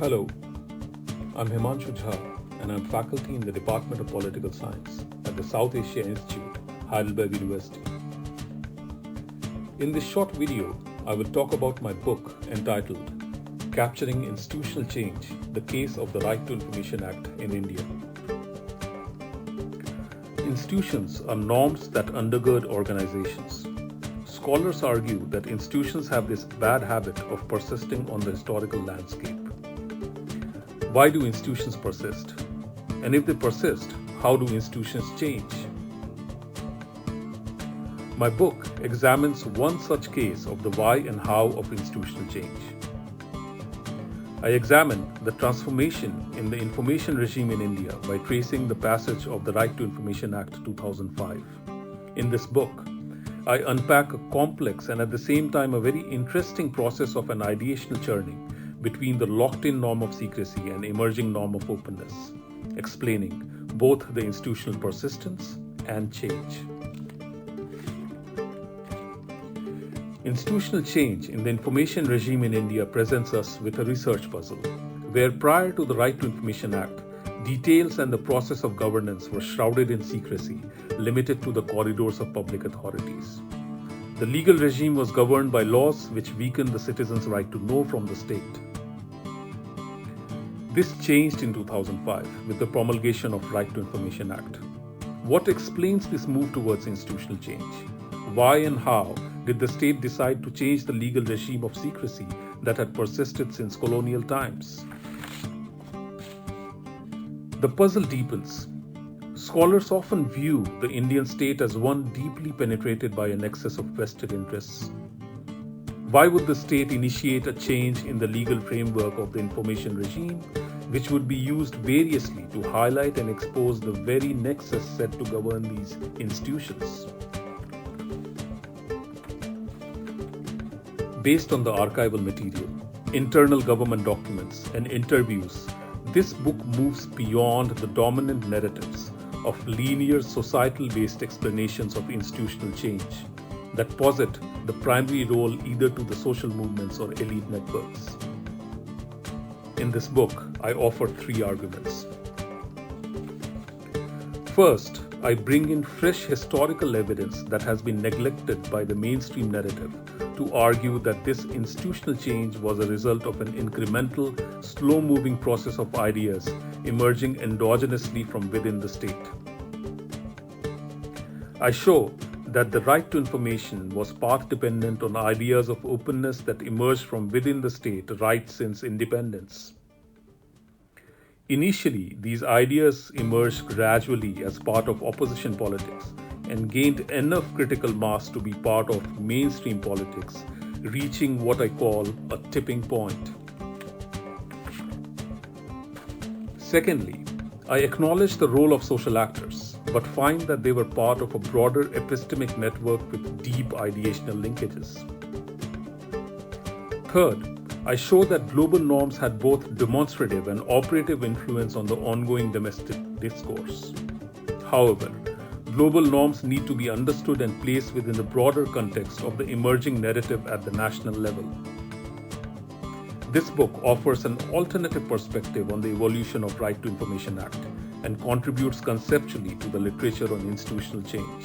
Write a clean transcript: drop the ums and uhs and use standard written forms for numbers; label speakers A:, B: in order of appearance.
A: Hello, I'm Himanshu Jha and I'm faculty in the Department of Political Science at the South Asia Institute, Heidelberg University. In this short video, I will talk about my book entitled Capturing Institutional Change, the Case of the Right to Information Act in India. Institutions are norms that undergird organizations. Scholars argue that institutions have this bad habit of persisting on the historical landscape. Why do institutions persist? And if they persist, how do institutions change? My book examines one such case of the why and how of institutional change. I examine the transformation in the information regime in India by tracing the passage of the Right to Information Act 2005. In this book, I unpack a complex and at the same time a very interesting process of an ideational churning between the locked-in norm of secrecy and emerging norm of openness, explaining both the institutional persistence and change. Institutional change in the information regime in India presents us with a research puzzle, where prior to the Right to Information Act, details and the process of governance were shrouded in secrecy, limited to the corridors of public authorities. The legal regime was governed by laws which weakened the citizens' right to know from the state. This changed in 2005 with the promulgation of Right to Information Act. What explains this move towards institutional change? Why and how did the state decide to change the legal regime of secrecy that had persisted since colonial times? The puzzle deepens. Scholars often view the Indian state as one deeply penetrated by a nexus of vested interests. Why would the state initiate a change in the legal framework of the information regime, which would be used variously to highlight and expose the very nexus set to govern these institutions? Based on the archival material, internal government documents, and interviews, this book moves beyond the dominant narratives of linear societal-based explanations of institutional change that posit the primary role either to the social movements or elite networks. In this book, I offer three arguments. First, I bring in fresh historical evidence that has been neglected by the mainstream narrative to argue that this institutional change was a result of an incremental, slow-moving process of ideas emerging endogenously from within the state. I show that the right to information was path-dependent on ideas of openness that emerged from within the state right since independence. Initially, these ideas emerged gradually as part of opposition politics and gained enough critical mass to be part of mainstream politics, reaching what I call a tipping point. Secondly, I acknowledge the role of social actors, but find that they were part of a broader epistemic network with deep ideational linkages. Third, I show that global norms had both demonstrative and operative influence on the ongoing domestic discourse. However, global norms need to be understood and placed within the broader context of the emerging narrative at the national level. This book offers an alternative perspective on the evolution of Right to Information Act and contributes conceptually to the literature on institutional change.